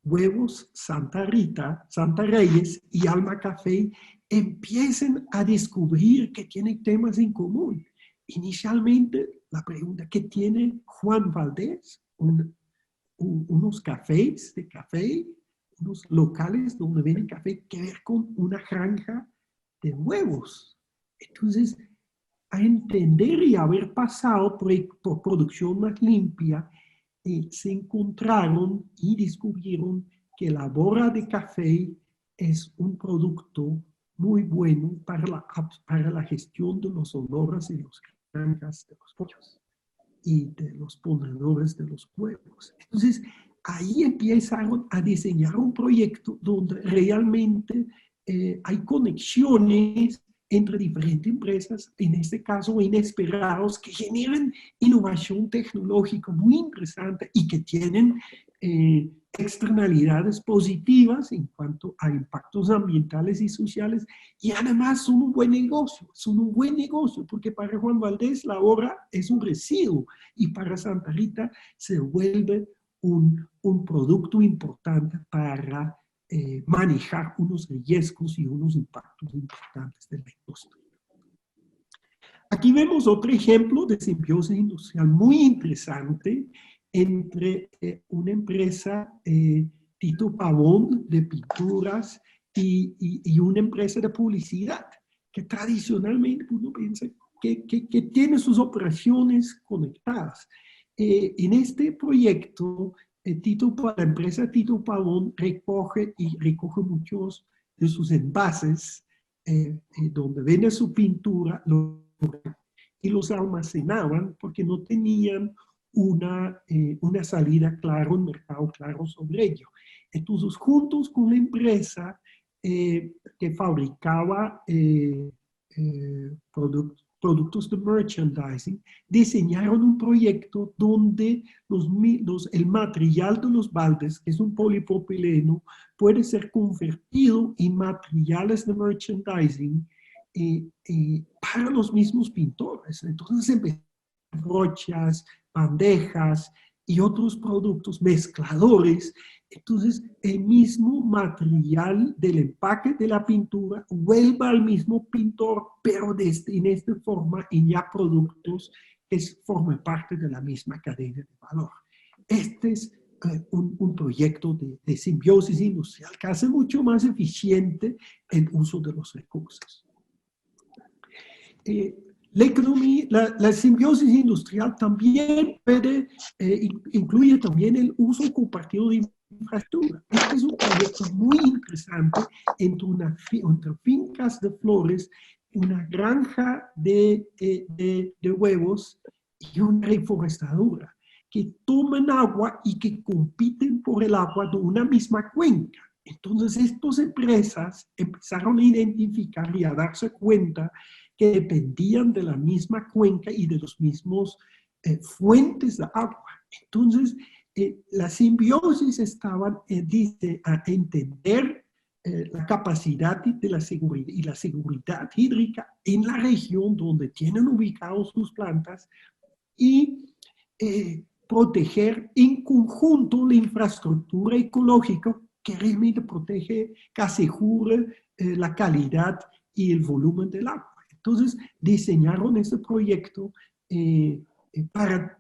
Huevos Santa Rita, Santa Reyes y Alma Café empiecen a descubrir que tienen temas en común. Inicialmente, la pregunta, ¿qué tiene Juan Valdez? Unos cafés de café, unos locales donde venden café, que ver con una granja de huevos. Entonces, a entender y haber pasado por producción más limpia, se encontraron y descubrieron que la borra de café es un producto muy bueno para la gestión de los olores y las granjas de los pollos y de los ponedores de los huevos. Entonces, ahí empezaron a diseñar un proyecto donde realmente hay conexiones entre diferentes empresas, en este caso inesperados, que generan innovación tecnológica muy interesante y que tienen externalidades positivas en cuanto a impactos ambientales y sociales, y además son un buen negocio, porque para Juan Valdez la obra es un residuo y para Santa Rita se vuelve un producto importante para manejar unos riesgos y unos impactos importantes de la industria. Aquí vemos otro ejemplo de simbiosis industrial muy interesante entre una empresa, Tito Pavón, de pinturas y una empresa de publicidad, que tradicionalmente uno piensa que tiene sus operaciones conectadas. En este proyecto, la empresa Tito Pavón recoge muchos de sus envases donde vende su pintura y los almacenaban porque no tenían una salida clara, un mercado claro sobre ello. Entonces, juntos con la empresa que fabricaba productos de merchandising, diseñaron un proyecto donde el material de los baldes, que es un polipropileno, puede ser convertido en materiales de merchandising para los mismos pintores. Entonces empezaron brochas, bandejas y otros productos, mezcladores. Entonces, el mismo material del empaque de la pintura vuelve al mismo pintor, pero en esta forma en ya productos que forman parte de la misma cadena de valor. Este es un proyecto de simbiosis industrial que hace mucho más eficiente el uso de los recursos. La simbiosis industrial también incluye también el uso compartido de infraestructura. Este es un proyecto muy interesante entre fincas de flores, una granja de huevos y una reforestadora que toman agua y que compiten por el agua de una misma cuenca. Entonces, estas empresas empezaron a identificar y a darse cuenta que dependían de la misma cuenca y de los mismos fuentes de agua. Entonces, la simbiosis estaba, dice, a entender la capacidad de la seguridad y la seguridad hídrica en la región donde tienen ubicados sus plantas y proteger en conjunto la infraestructura ecológica que realmente protege, que asegura la calidad y el volumen del agua. Entonces, diseñaron este proyecto para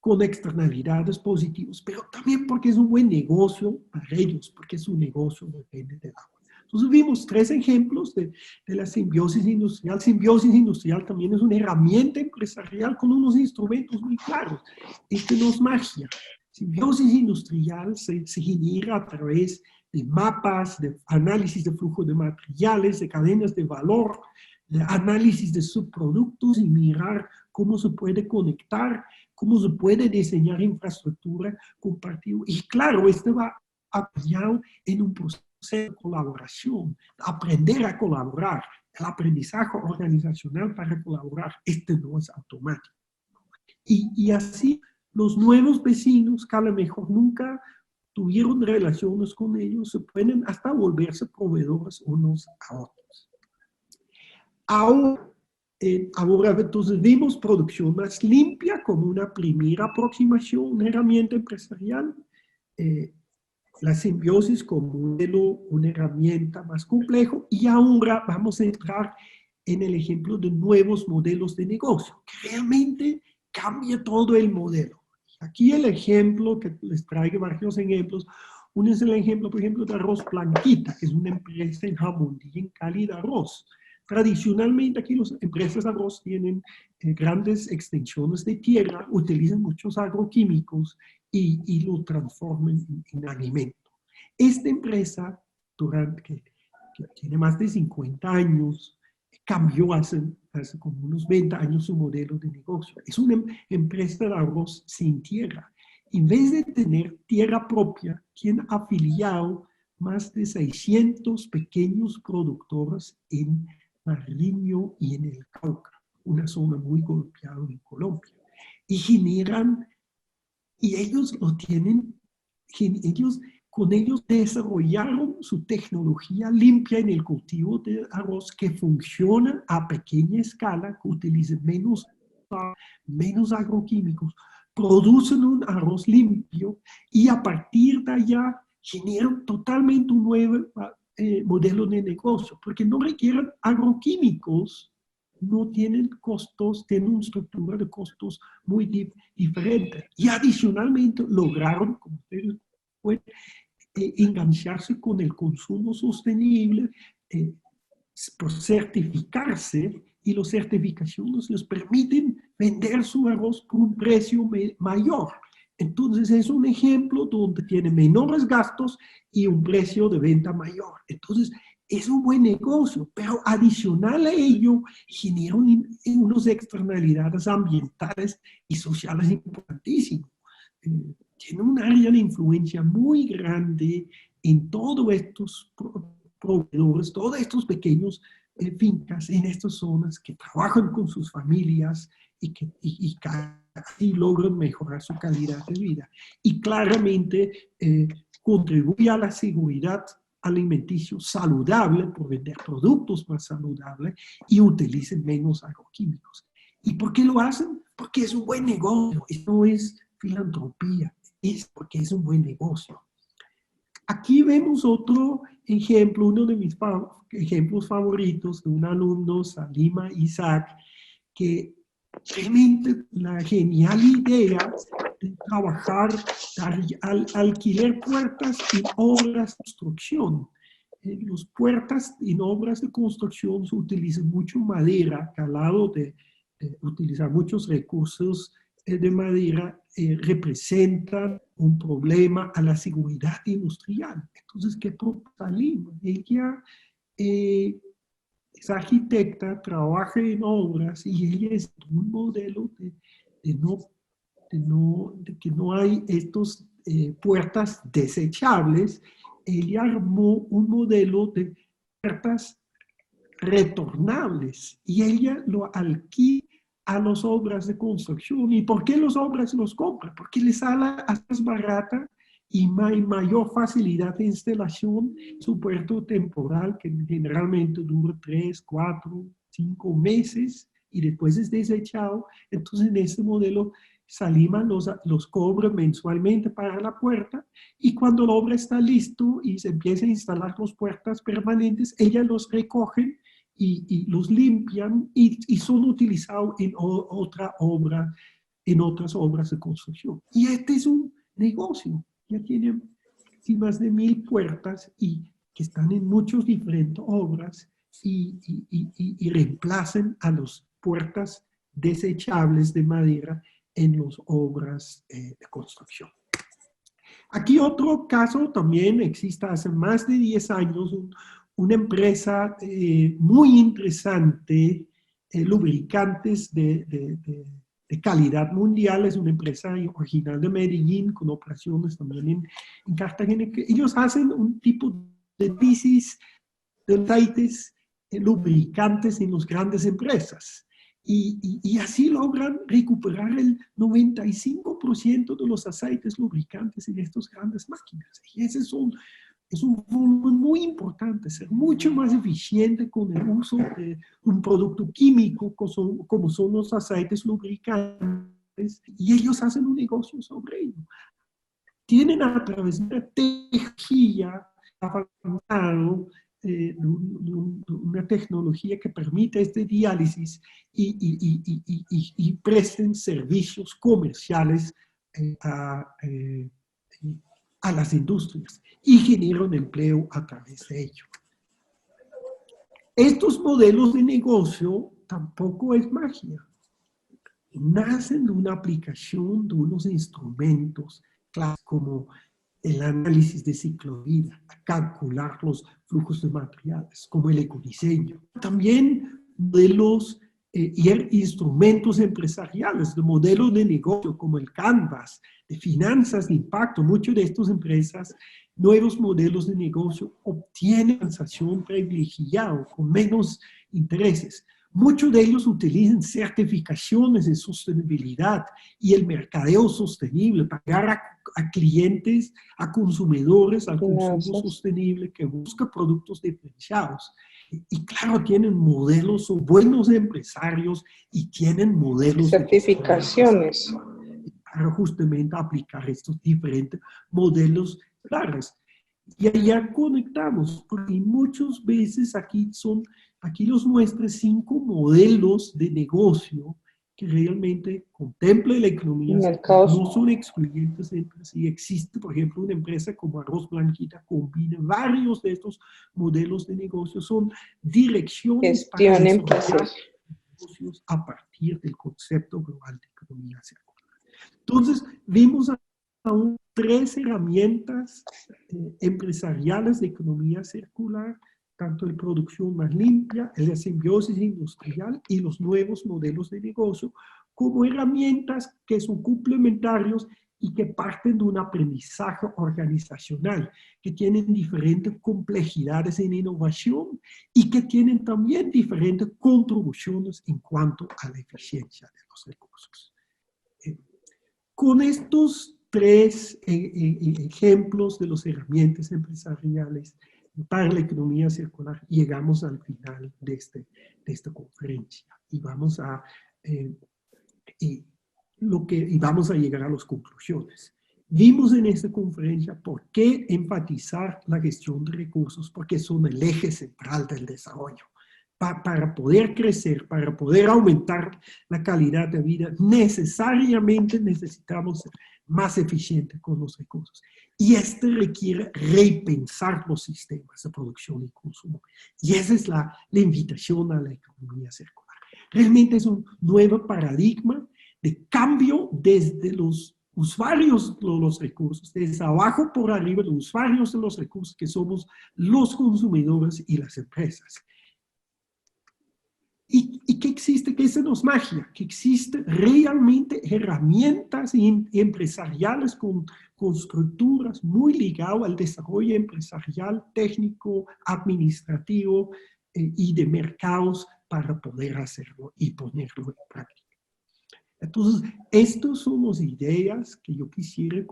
con externalidades positivas, pero también porque es un buen negocio para ellos, porque su negocio depende del agua. Entonces vimos 3 ejemplos de la simbiosis industrial. Simbiosis industrial también es una herramienta empresarial con unos instrumentos muy claros. Este no es magia. Simbiosis industrial se genera a través de mapas, de análisis de flujo de materiales, de cadenas de valor, de análisis de subproductos y mirar cómo se puede conectar, cómo se puede diseñar infraestructura compartida. Y claro, esto va apoyado en un proceso de colaboración, aprender a colaborar. El aprendizaje organizacional para colaborar, no es automático. Y así los nuevos vecinos que a lo mejor nunca tuvieron relaciones con ellos, se pueden hasta volverse proveedores unos a otros. Ahora entonces vimos producción más limpia como una primera aproximación, una herramienta empresarial. La simbiosis como un modelo, una herramienta más complejo. Y ahora vamos a entrar en el ejemplo de nuevos modelos de negocio, que realmente cambia todo el modelo. Aquí el ejemplo, que les traigo varios ejemplos. Uno es el ejemplo, por ejemplo, de Arroz Blanquita, que es una empresa en Jamundí, en Cali de arroz. Tradicionalmente aquí las empresas de arroz tienen grandes extensiones de tierra, utilizan muchos agroquímicos y lo transforman en alimento. Esta empresa, que tiene más de 50 años, cambió hace como unos 20 años su modelo de negocio. Es una empresa de arroz sin tierra. En vez de tener tierra propia, tiene afiliado más de 600 pequeños productores en Nariño y en el Cauca, una zona muy golpeada en Colombia. Y ellos lo tienen, con ellos desarrollaron su tecnología limpia en el cultivo de arroz que funciona a pequeña escala, que utiliza menos agroquímicos, producen un arroz limpio y a partir de allá generan totalmente un nuevo modelo de negocio, porque no requieren agroquímicos, no tienen costos, tienen una estructura de costos muy diferente. Y adicionalmente lograron, como ustedes pueden, engancharse con el consumo sostenible, por certificarse, y las certificaciones les permiten vender su arroz por un precio mayor. Entonces es un ejemplo donde tiene menores gastos y un precio de venta mayor. Entonces es un buen negocio, pero adicional a ello genera unas externalidades ambientales y sociales importantísimas. Tiene un área de influencia muy grande en todos estos proveedores, todos estos pequeños fincas en estas zonas que trabajan con sus familias y que así logran mejorar su calidad de vida. Y claramente contribuye a la seguridad alimenticia saludable por vender productos más saludables y utilicen menos agroquímicos. ¿Y por qué lo hacen? Porque es un buen negocio. Esto no es filantropía, es porque es un buen negocio. Aquí vemos otro ejemplo, uno de mis ejemplos favoritos de un alumno, Salima Isaac, que realmente la genial idea de trabajar, alquiler puertas en obras de construcción. Las puertas en obras de construcción se utilizan mucho madera, que al lado de utilizar muchos recursos de madera, representan un problema a la seguridad industrial. Entonces, ¿qué Salima? Ella es arquitecta, trabaja en obras y ella es un modelo de que no hay estas puertas desechables. Ella armó un modelo de puertas retornables y ella lo alquila a las obras de construcción. ¿Y por qué las obras los compran? Porque les sale más barata y mayor facilidad de instalación, su puerto temporal que generalmente dura 3, 4, 5 meses y después es desechado. Entonces en este modelo Salima los cobra mensualmente para la puerta y cuando la obra está listo y se empieza a instalar las puertas permanentes, ella los recoge y los limpian y son utilizados en otra obra en otras obras de construcción. Y este es un negocio, ya tiene sí, más de 1000 puertas y que están en muchas diferentes obras y reemplazan a las puertas desechables de madera en las obras de construcción. Aquí otro caso también existe hace más de 10 años, una empresa muy interesante, lubricantes de calidad mundial, es una empresa original de Medellín, con operaciones también en Cartagena, que ellos hacen un tipo de análisis de aceites lubricantes en las grandes empresas. Y así logran recuperar el 95% de los aceites lubricantes en estas grandes máquinas. Y ese es un volumen muy importante, ser mucho más eficiente con el uso de un producto químico como son los aceites lubricantes, y ellos hacen un negocio sobre ello. Tienen a través de una tecnología avanzada, una tecnología que permite este diálisis y presten servicios comerciales a las industrias y generan empleo a través de ello. Estos modelos de negocio tampoco es magia. Nacen de una aplicación de unos instrumentos como el análisis de ciclo de vida, a calcular los flujos de materiales, como el ecodiseño. También modelos y instrumentos empresariales, de modelos de negocio como el Canvas, de finanzas de impacto. Muchas de estas empresas, nuevos modelos de negocio, obtienen transacción privilegiada con menos intereses. Muchos de ellos utilizan certificaciones de sostenibilidad y el mercadeo sostenible para llegar a clientes, a consumidores, al consumo sostenible que busca productos diferenciados. Y claro, tienen modelos, son buenos empresarios y tienen modelos certificaciones para justamente aplicar estos diferentes modelos claros. Y allá conectamos, porque muchas veces aquí los muestra 5 modelos de negocio que realmente contemplan la economía, no son excluyentes entre sí. Existe, por ejemplo, una empresa como Arroz Blanquita, combina varios de estos modelos de negocio, son direcciones para desarrollar negocios a partir del concepto global de economía circular. Entonces, vimos aún 3 herramientas empresariales de economía circular, tanto de producción más limpia, la simbiosis industrial y los nuevos modelos de negocio, como herramientas que son complementarios y que parten de un aprendizaje organizacional, que tienen diferentes complejidades en innovación y que tienen también diferentes contribuciones en cuanto a la eficiencia de los recursos. Con estos 3 ejemplos de las herramientas empresariales para la economía circular, llegamos al final de esta conferencia y vamos a llegar a las conclusiones. Vimos en esta conferencia por qué enfatizar la gestión de recursos, porque son el eje central del desarrollo. Para poder crecer, para poder aumentar la calidad de vida, necesariamente necesitamos ser más eficientes con los recursos. Y esto requiere repensar los sistemas de producción y consumo. Y esa es la invitación a la economía circular. Realmente es un nuevo paradigma de cambio desde los usuarios de los recursos, desde abajo por arriba, los usuarios de los recursos, que somos los consumidores y las empresas. ¿Y qué existe? Que esa no es magia, que existen realmente herramientas empresariales con estructuras muy ligadas al desarrollo empresarial, técnico, administrativo y de mercados para poder hacerlo y ponerlo en práctica. Entonces, estas son las ideas que yo quisiera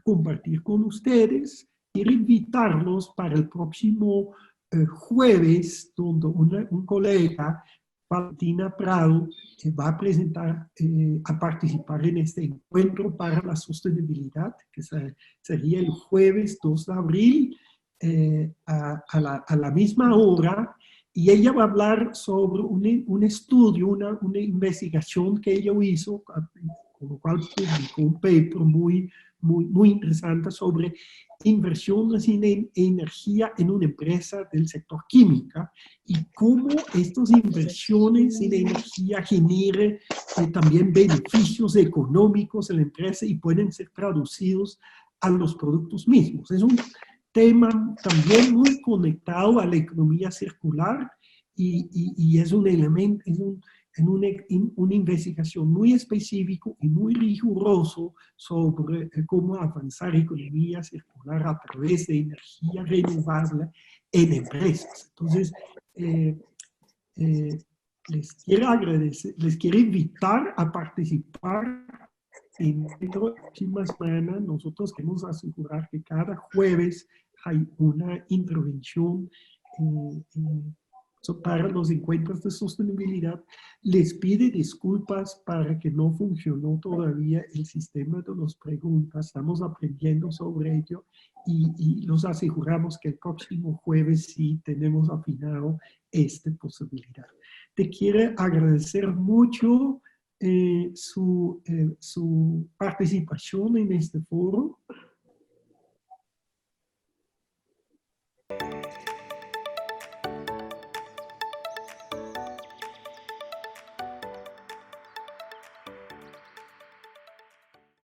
compartir con ustedes. Quiero invitarlos para el próximo jueves, donde un colega, Valentina Prado, va a presentar, a participar en este encuentro para la sostenibilidad, que sería el jueves 2 de abril a la misma hora, y ella va a hablar sobre un estudio, una investigación que ella hizo con lo cual publicó un paper muy interesante sobre inversiones en energía en una empresa del sector química y cómo estas inversiones en energía generan también beneficios económicos en la empresa y pueden ser traducidos a los productos mismos. Es un tema también muy conectado a la economía circular y es un elemento, una investigación muy específico y muy riguroso sobre cómo avanzar economía circular a través de energía renovable en empresas. Entonces, les quiero agradecer, les quiero invitar a participar en la próxima semana. Nosotros queremos asegurar que cada jueves hay una intervención para los encuentros de sostenibilidad. Les pide disculpas para que no funcionó todavía el sistema de las preguntas. Estamos aprendiendo sobre ello y los aseguramos que el próximo jueves sí tenemos afinado esta posibilidad. Te quiero agradecer mucho su participación en este foro